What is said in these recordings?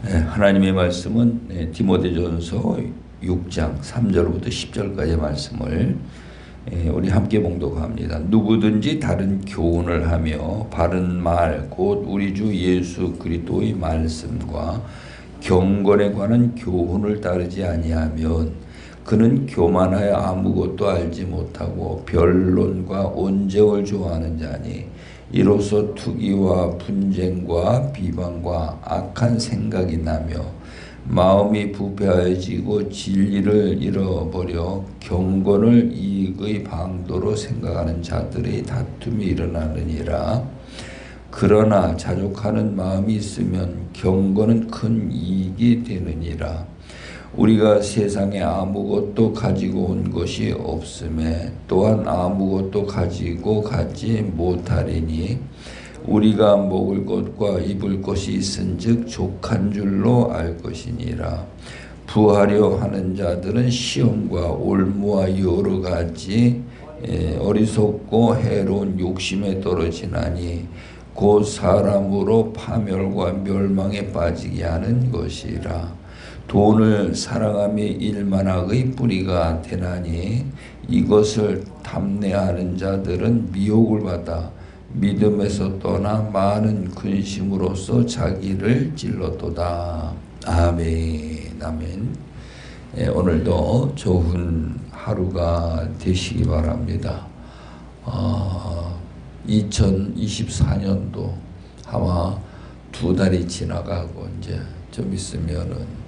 하나님의 말씀은 디모데전서 6장 3절부터 10절까지의 말씀을 우리 함께 봉독합니다. 누구든지 다른 교훈을 하며 바른 말 곧 우리 주 예수 그리스도의 말씀과 경건에 관한 교훈을 따르지 아니하면 그는 교만하여 아무것도 알지 못하고 변론과 온정을 좋아하는 자니 이로써 투기와 분쟁과 비방과 악한 생각이 나며 마음이 부패하여지고 진리를 잃어버려 경건을 이익의 방도로 생각하는 자들의 다툼이 일어나느니라. 그러나 자족하는 마음이 있으면 경건은 큰 이익이 되느니라. 우리가 세상에 아무것도 가지고 온 것이 없음에 또한 아무것도 가지고 가지 못하리니 우리가 먹을 것과 입을 것이 있은즉 족한 줄로 알 것이니라. 부하려 하는 자들은 시험과 올무와 여러 가지 어리석고 해로운 욕심에 떨어지나니 곧 사람으로 파멸과 멸망에 빠지게 하는 것이라. 돈을 사랑함이 일만학의 뿌리가 되나니 이것을 탐내하는 자들은 미혹을 받아 믿음에서 떠나 많은 근심으로써 자기를 찔렀도다. 아멘. 아멘. 오늘도 좋은 하루가 되시기 바랍니다. 2024년도 아마 2달이 지나가고 이제 좀 있으면은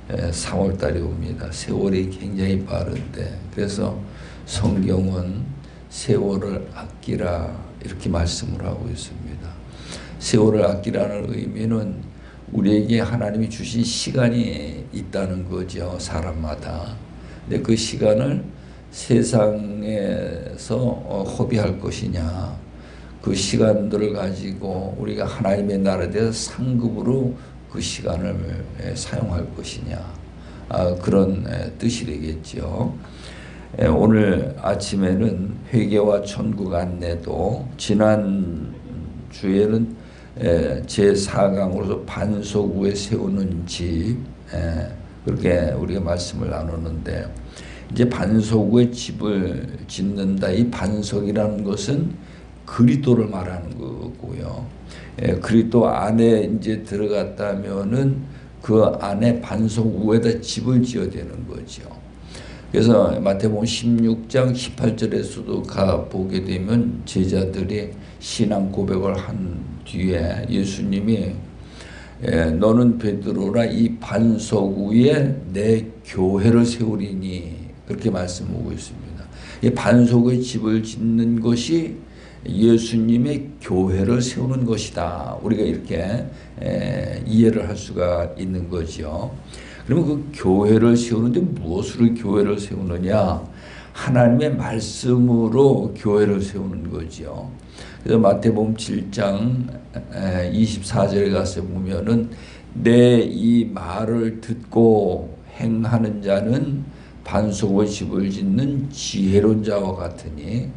3월달이 옵니다. 세월이 굉장히 빠른데 그래서 성경은 세월을 아끼라 이렇게 말씀을 하고 있습니다. 세월을 아끼라는 의미는 우리에게 하나님이 주신 시간이 있다는 거죠. 사람마다. 근데 그 시간을 세상에서 허비할 것이냐, 그 시간들을 가지고 우리가 하나님의 나라에 대해서 상급으로 그 시간을 사용할 것이냐, 그런 뜻이 되겠죠. 오늘 아침에는 회개와 천국 안내도, 지난 주에는 제4강으로서 반석 위에 세우는 집, 그렇게 우리가 말씀을 나누는데, 이제 반석 위에 집을 짓는다. 이 반석이라는 것은 그리스도를 말하는 거고요. 그리스도 안에 이제 들어갔다면은 그 안에 반석 위에다 집을 지어야 되는 거죠. 그래서 마태복음 16장 18절에서도 가 보게 되면 제자들이 신앙 고백을 한 뒤에 예수님이 너는 베드로라 이 반석 위에 내 교회를 세우리니 그렇게 말씀하고 있습니다. 이 반석의 집을 짓는 것이 예수님의 교회를 세우는 것이다. 우리가 이렇게 이해를 할 수가 있는 거죠. 그러면 그 교회를 세우는데 무엇으로 교회를 세우느냐? 하나님의 말씀으로 교회를 세우는 거죠. 그래서 마태복음 7장 24절에 가서 보면은 내 이 말을 듣고 행하는 자는 반석의 집을 짓는 지혜로운 자와 같으니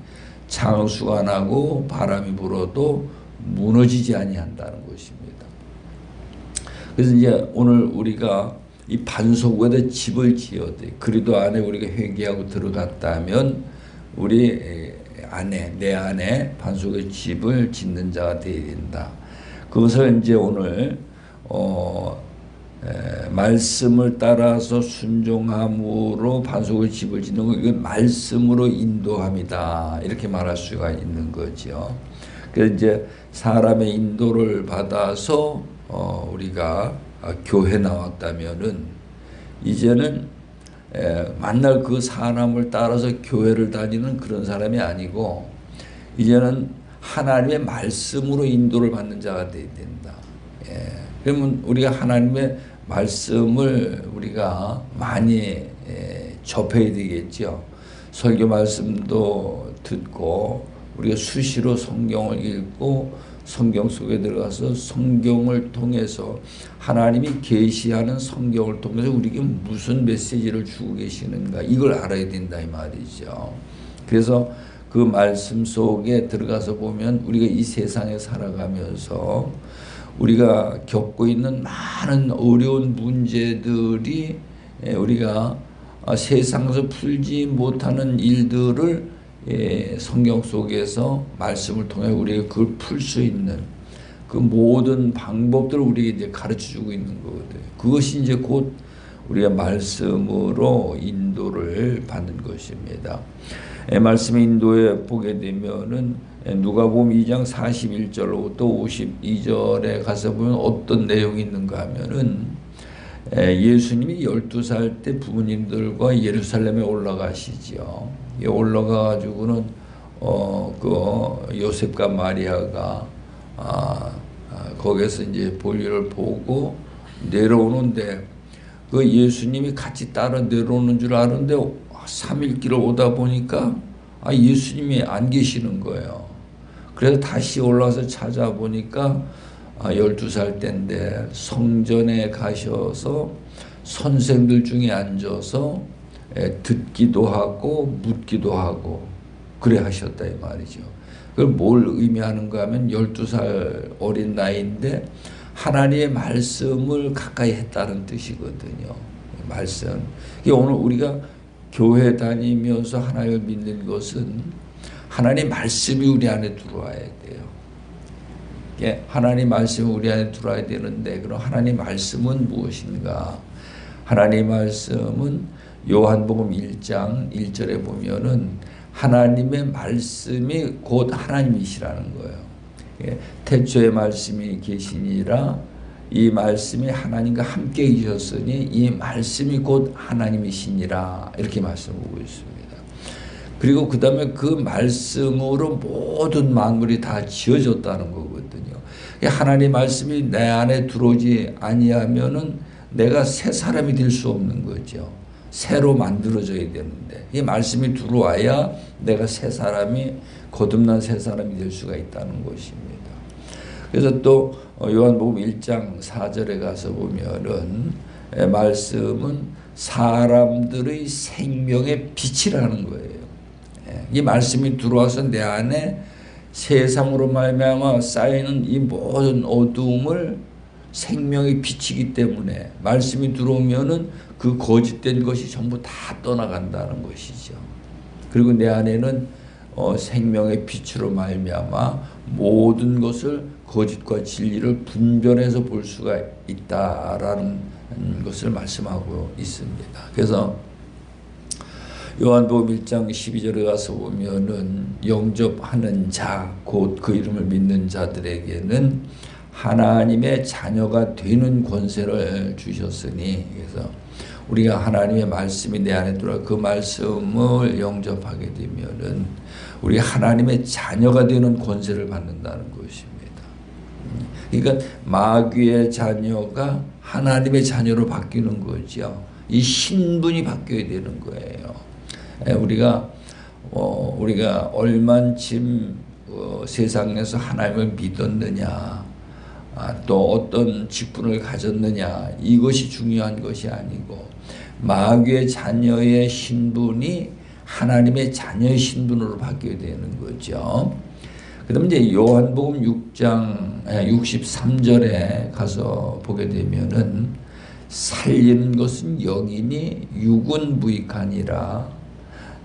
창수가 나고 바람이 불어도 무너지지 아니한다는 것입니다. 그래서 이제 오늘 우리가 이 반석 위에다 집을 지어야 돼. 그리스도 안에 우리가 회개하고 들어갔다면 우리 안에, 내 안에 반석의 집을 짓는 자가 되어야 된다. 그것을 이제 오늘 말씀을 따라서 순종함으로 반석의 집을 짓는 거, 이건 말씀으로 인도함이다. 이렇게 말할 수가 있는 거죠. 그래서 이제 사람의 인도를 받아서 우리가 교회 나왔다면은 이제는 만날 그 사람을 따라서 교회를 다니는 그런 사람이 아니고 이제는 하나님의 말씀으로 인도를 받는 자가 되어야 된다. 그러면 우리가 하나님의 말씀을 우리가 많이 접해야 되겠죠. 설교 말씀도 듣고 우리가 수시로 성경을 읽고 성경 속에 들어가서 성경을 통해서 하나님이 계시하는 성경을 통해서 우리에게 무슨 메시지를 주고 계시는가 이걸 알아야 된다 이 말이죠. 그래서 그 말씀 속에 들어가서 보면 우리가 이 세상에 살아가면서 우리가 겪고 있는 많은 어려운 문제들이 우리가 세상에서 풀지 못하는 일들을 성경 속에서 말씀을 통해 우리가 그걸 풀 수 있는 그 모든 방법들을 우리에게 이제 가르쳐주고 있는 거거든요. 그것이 이제 곧 우리가 말씀으로 인도를 받는 것입니다. 말씀의 인도에 보게 되면은 누가복음 2장 41절로부터 52절에 가서 보면 어떤 내용이 있는가 하면은 예수님이 12살 때 부모님들과 예루살렘에 올라가시죠. 올라가 가지고는 그 요셉과 마리아가 거기서 이제 볼일을 보고 내려오는데 그 예수님이 같이 따라 내려오는 줄 아는데 3일 길을 오다 보니까 예수님이 안 계시는 거예요. 그래서 다시 올라와서 찾아보니까 12살 때인데 성전에 가셔서 선생들 중에 앉아서 듣기도 하고 묻기도 하고 그래 하셨다 이 말이죠. 그걸 뭘 의미하는가 하면 12살 어린 나이인데 하나님의 말씀을 가까이 했다는 뜻이거든요. 말씀. 오늘 우리가 교회 다니면서 하나님을 믿는 것은 하나님 말씀이 우리 안에 들어와야 돼요. 하나님 말씀이 우리 안에 들어와야 되는데 그럼 하나님 말씀은 무엇인가? 하나님 말씀은 요한복음 1장 1절에 보면은 하나님의 말씀이 곧 하나님이시라는 거예요. 태초에 말씀이 계시니라 이 말씀이 하나님과 함께 계셨으니 이 말씀이 곧 하나님이시니라 이렇게 말씀하고 있습니다. 그리고 그 다음에 그 말씀으로 모든 만물이 다 지어졌다는 거거든요. 하나님 말씀이 내 안에 들어오지 아니하면은 내가 새 사람이 될 수 없는 거죠. 새로 만들어져야 되는데 이 말씀이 들어와야 내가 새 사람이 거듭난 새 사람이 될 수가 있다는 것입니다. 그래서 또 요한복음 1장 4절에 가서 보면은 말씀은 사람들의 생명의 빛이라는 거예요. 이 말씀이 들어와서 내 안에 세상으로 말미암아 쌓이는 이 모든 어두움을 생명의 빛이기 때문에 말씀이 들어오면은 그 거짓된 것이 전부 다 떠나간다는 것이죠. 그리고 내 안에는 생명의 빛으로 말미암아 모든 것을 거짓과 진리를 분별해서 볼 수가 있다라는 것을 말씀하고 있습니다. 그래서 요한복음 1장 12절에 가서 보면은 영접하는 자, 곧 그 이름을 믿는 자들에게는 하나님의 자녀가 되는 권세를 주셨으니, 그래서 우리가 하나님의 말씀이 내 안에 들어와 그 말씀을 영접하게 되면은 우리가 하나님의 자녀가 되는 권세를 받는다는 것입니다. 그러니까 마귀의 자녀가 하나님의 자녀로 바뀌는 거죠. 이 신분이 바뀌어야 되는 거예요. 우리가 얼만큼 세상에서 하나님을 믿었느냐, 또 어떤 직분을 가졌느냐, 이것이 중요한 것이 아니고 마귀의 자녀의 신분이 하나님의 자녀의 신분으로 바뀌어야 되는 거죠. 그 다음에 이제 요한복음 6장 63절에 가서 보게 되면은 살리는 것은 영이니 육은 무익하니라.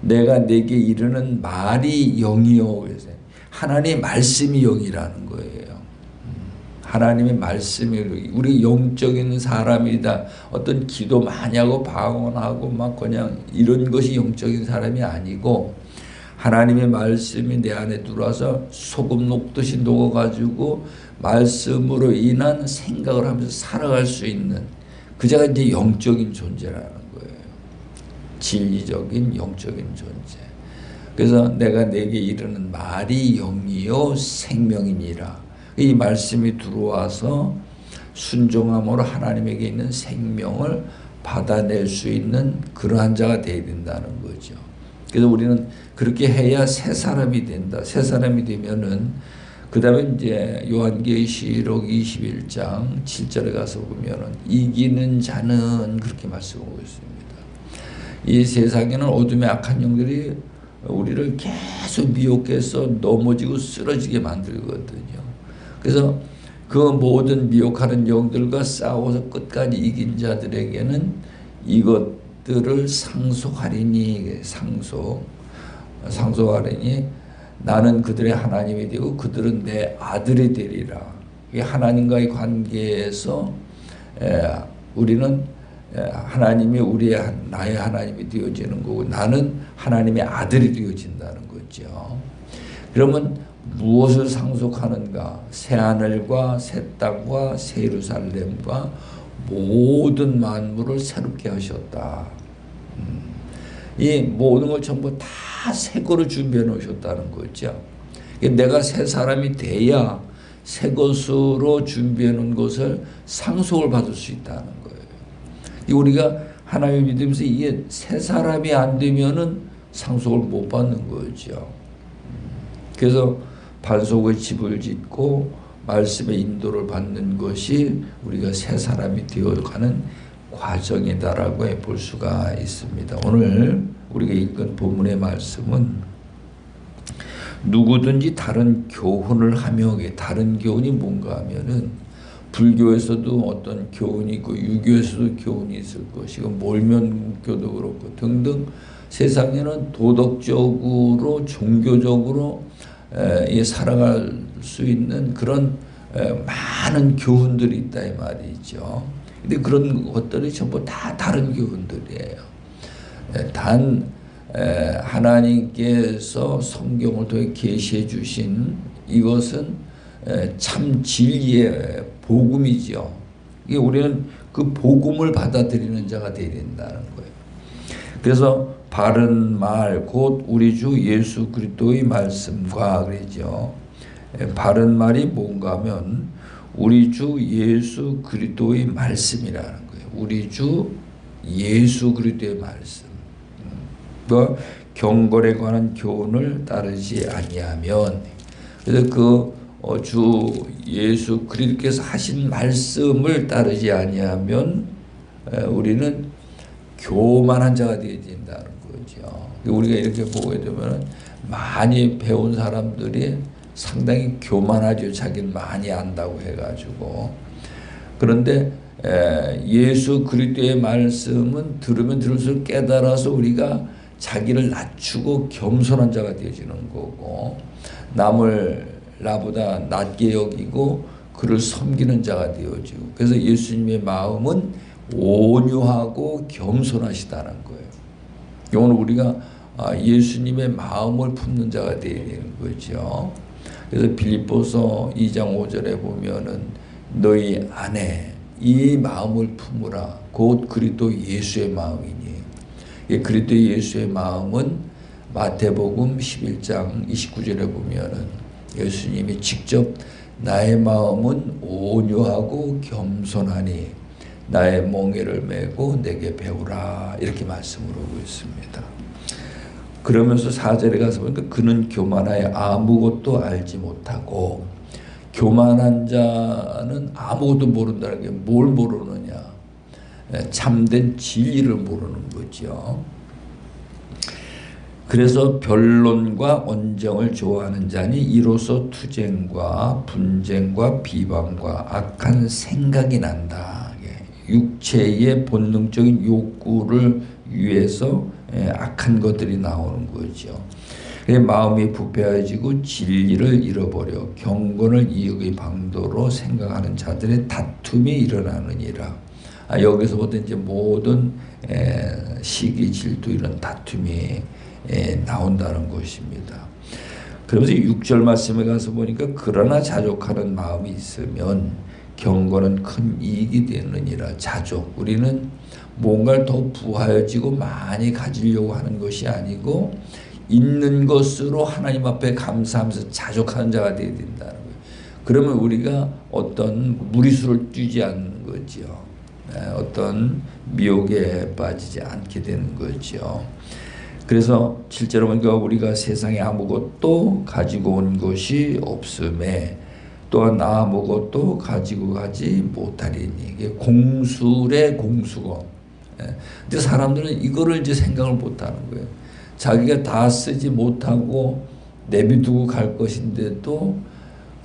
내가 내게 이르는 말이 영이요. 그래서 하나님의 말씀이 영이라는 거예요. 하나님의 말씀이 우리 영적인 사람이다. 어떤 기도 많이 하고 방언하고 막 그냥 이런 것이 영적인 사람이 아니고 하나님의 말씀이 내 안에 들어와서 소금 녹듯이 녹아가지고 말씀으로 인한 생각을 하면서 살아갈 수 있는 그 자가 이제 영적인 존재라는 거예요. 진리적인 영적인 존재. 그래서 내가 내게 이르는 말이 영이요 생명이니라. 이 말씀이 들어와서 순종함으로 하나님에게 있는 생명을 받아낼 수 있는 그러한 자가 되어야 된다는 거죠. 그래서 우리는 그렇게 해야 새 사람이 된다. 새 사람이 되면은 그 다음에 이제 요한계시록 21장 7절에 가서 보면은 이기는 자는 그렇게 말씀하고 있습니다. 이 세상에는 어둠의 악한 영들이 우리를 계속 미혹해서 넘어지고 쓰러지게 만들거든요. 그래서 그 모든 미혹하는 영들과 싸워서 끝까지 이긴 자들에게는 이것들을 상속하리니, 상속하리니 나는 그들의 하나님이 되고 그들은 내 아들이 되리라. 하나님과의 관계에서 우리는 하나님이 나의 하나님이 되어지는 거고 나는 하나님의 아들이 되어진다는 거죠. 그러면 무엇을 상속하는가? 새하늘과 새 땅과 새 예루살렘과 모든 만물을 새롭게 하셨다. 이 모든 걸 전부 다 새 거로 준비해 놓으셨다는 거죠. 내가 새 사람이 돼야 새 것으로 준비해 놓은 것을 상속을 받을 수 있다는 거예요. 우리가 하나님을 믿으면서 이게 새 사람이 안 되면은 상속을 못 받는 거죠. 그래서 반석의 집을 짓고 말씀의 인도를 받는 것이 우리가 새 사람이 되어가는 과정이다라고 볼 수가 있습니다. 오늘 우리가 읽은 본문의 말씀은 누구든지 다른 교훈을 하며, 다른 교훈이 뭔가 하면은 불교에서도 어떤 교훈이 있고 유교에서도 교훈이 있을 것이고 몰면교도 그렇고 등등 세상에는 도덕적으로 종교적으로 살아갈 수 있는 그런 많은 교훈들이 있다 이 말이죠. 근데 그런 것들이 전부 다 다른 교훈들이에요. 단 하나님께서 성경을 통해 계시해 주신 이것은 참 진리의 복음이죠. 이게 우리는 그 복음을 받아들이는 자가 되어야 된다는 거예요. 그래서 바른 말 곧 우리 주 예수 그리스도의 말씀과 그러죠. 바른 말이 뭔가 하면 우리 주 예수 그리스도의 말씀이라는 거예요. 우리 주 예수 그리스도의 말씀. 그 경건에 관한 교훈을 따르지 아니하면, 그래서 그 주 예수 그리스도께서 하신 말씀을 따르지 아니하면 우리는 교만한 자가 되어진다는 거죠. 우리가 이렇게 보게 되면 많이 배운 사람들이 상당히 교만하죠. 자기는 많이 안다고 해가지고. 그런데 예수 그리스도의 말씀은 들으면 들을수록 깨달아서 우리가 자기를 낮추고 겸손한 자가 되어지는 거고, 남을 나보다 낮게 여기고 그를 섬기는 자가 되어지고, 그래서 예수님의 마음은 온유하고 겸손하시다는 거예요. 오늘 우리가 예수님의 마음을 품는 자가 되어야 되는 거죠. 그래서 빌립보서 2장 5절에 보면은 너희 안에 이 마음을 품으라 곧 그리스도 예수의 마음이니, 그리스도 예수의 마음은 마태복음 11장 29절에 보면은 예수님이 직접 나의 마음은 온유하고 겸손하니 나의 멍에를 메고 내게 배우라 이렇게 말씀을 하고 있습니다. 그러면서 4절에 가서 보니까 그는 교만하여 아무것도 알지 못하고, 교만한 자는 아무것도 모른다는 게 뭘 모르느냐? 참된 진리를 모르는 거죠. 그래서 변론과 언쟁을 좋아하는 자니 이로써 투쟁과 분쟁과 비방과 악한 생각이 난다. 육체의 본능적인 욕구를 위해서 악한 것들이 나오는 거죠. 마음이 부패해지고 진리를 잃어버려 경건을 이익의 방도로 생각하는 자들의 다툼이 일어나느니라. 여기서부터 이제 모든 시기, 질투 이런 다툼이 나온다는 것입니다. 그러면서 6절 말씀에 가서 보니까 그러나 자족하는 마음이 있으면 경건은 큰 이익이 되느니라. 자족, 우리는 뭔가를 더 부하여지고 많이 가지려고 하는 것이 아니고 있는 것으로 하나님 앞에 감사하면서 자족하는 자가 되어야 된다는 거예요. 그러면 우리가 어떤 무리수를 뛰지 않는 거죠. 어떤 미혹에 빠지지 않게 되는 거죠. 그래서 실제로 보니까 우리가 세상에 아무것도 가지고 온 것이 없음에 또한 아무것도 가지고 가지 못하리니, 이게 공술의 공수고. 근데 사람들은 이거를 이제 생각을 못하는 거예요. 자기가 다 쓰지 못하고 내비두고 갈 것인데도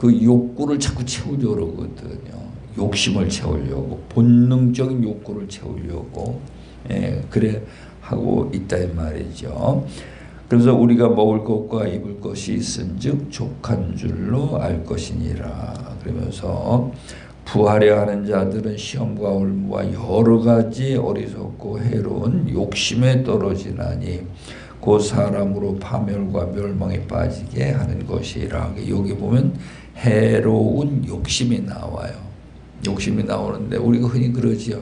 그 욕구를 자꾸 채우려고 그러거든요. 욕심을 채우려고, 본능적인 욕구를 채우려고, 그래 하고 있다 이 말이죠. 그래서 우리가 먹을 것과 입을 것이 있은즉 족한 줄로 알 것이니라. 그러면서 부하려 하는 자들은 시험과 올무와 여러 가지 어리석고 해로운 욕심에 떨어지나니 곧 사람으로 파멸과 멸망에 빠지게 하는 것이라. 여기 보면 해로운 욕심이 나와요. 욕심이 나오는데 우리가 흔히 그러지요.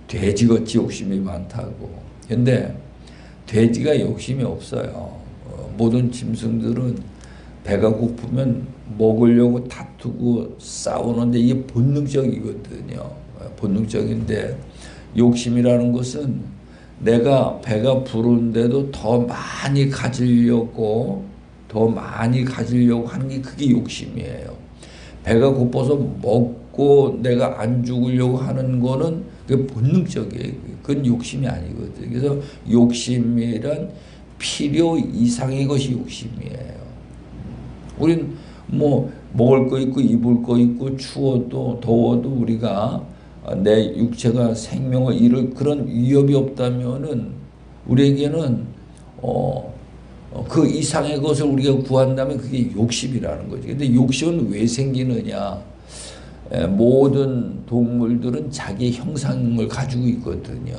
돼지같이 욕심이 많다고. 근데 돼지가 욕심이 없어요. 모든 짐승들은 배가 고프면 먹으려고 다투고 싸우는데 이게 본능적이거든요. 본능적인데 욕심이라는 것은 내가 배가 부른데도 더 많이 가지려고 하는 게 그게 욕심이에요. 배가 고파서 먹고 내가 안 죽으려고 하는 거는 그게 본능적이에요. 그건 욕심이 아니거든요. 그래서 욕심이란 필요 이상의 것이 욕심이에요. 우린 뭐 먹을 거 있고 입을 거 있고 추워도 더워도 우리가 내 육체가 생명을 잃을 그런 위협이 없다면은 우리에게는 그 이상의 것을 우리가 구한다면 그게 욕심이라는 거죠. 근데 욕심은 왜 생기느냐? 모든 동물들은 자기 형상을 가지고 있거든요.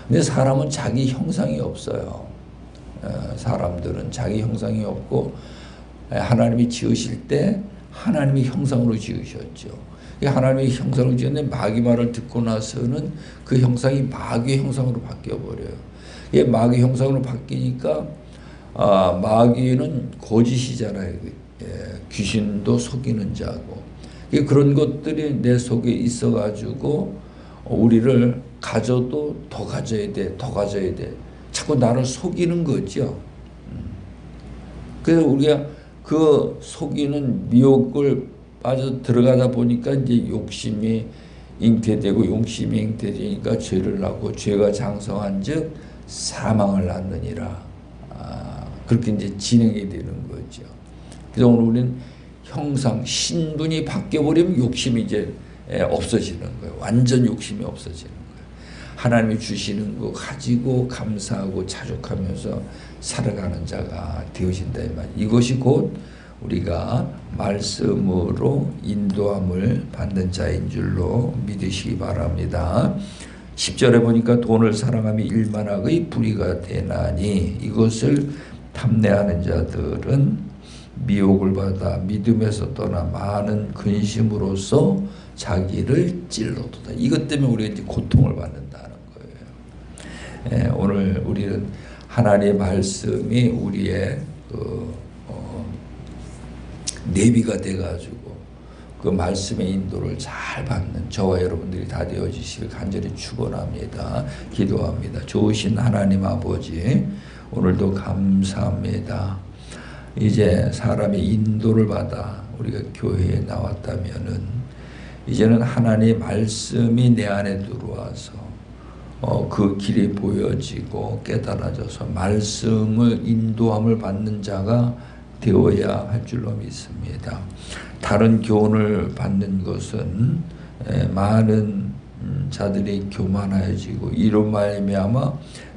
근데 사람은 자기 형상이 없어요. 사람들은 자기 형상이 없고 하나님이 지으실 때 하나님의 형상으로 지으셨죠. 하나님의 형상으로 지었는데 마귀 말을 듣고 나서는 그 형상이 마귀의 형상으로 바뀌어버려요. 마귀 형상으로 바뀌니까 마귀는 거짓이잖아요. 귀신도 속이는 자고. 그런 것들이 내 속에 있어가지고 우리를 가져도 더 가져야 돼, 더 가져야 돼. 자꾸 나를 속이는 거죠. 그래서 우리가 그 속이는 미혹을 빠져 들어가다 보니까 이제 욕심이 잉태되고 욕심이 잉태되니까 죄를 낳고 죄가 장성한즉 사망을 낳느니라. 그렇게 이제 진행이 되는 거죠. 그래서 오늘 우리는 형상, 신분이 바뀌어버리면 욕심이 이제 없어지는 거예요. 완전 욕심이 없어지는 거예요. 하나님이 주시는 거 가지고 감사하고 자족하면서 살아가는 자가 되어진다 이 말. 이것이 곧 우리가 말씀으로 인도함을 받는 자인 줄로 믿으시기 바랍니다. 10절에 보니까 돈을 사랑하며 일만하의 불의가 되나니 이것을 탐내하는 자들은 미혹을 받아 믿음에서 떠나 많은 근심으로써 자기를 찔러도다. 이것 때문에 우리가 이제 고통을 받는다는 거예요. 오늘 우리는 하나님의 말씀이 우리의 내비가 돼가지고 그 말씀의 인도를 잘 받는 저와 여러분들이 다 되어지시길 간절히 축원합니다. 기도합니다. 좋으신 하나님 아버지, 오늘도 감사합니다. 이제 사람의 인도를 받아 우리가 교회에 나왔다면은 이제는 하나님의 말씀이 내 안에 들어와서 그 길이 보여지고 깨달아져서 말씀을 인도함을 받는 자가 되어야 할 줄로 믿습니다. 다른 교훈을 받는 것은 많은 자들이 교만해지고 이로 말미암아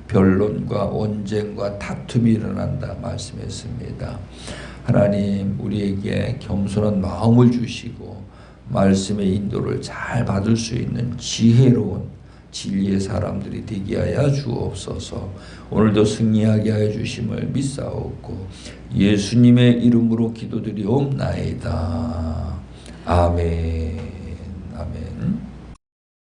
변론과 언쟁과 다툼이 일어난다 말씀했습니다. 하나님 우리에게 겸손한 마음을 주시고 말씀의 인도를 잘 받을 수 있는 지혜로운 진리의 사람들이 되게 하여 주옵소서. 오늘도 승리하게 하여 주심을 믿사옵고 예수님의 이름으로 기도드리옵나이다. 아멘.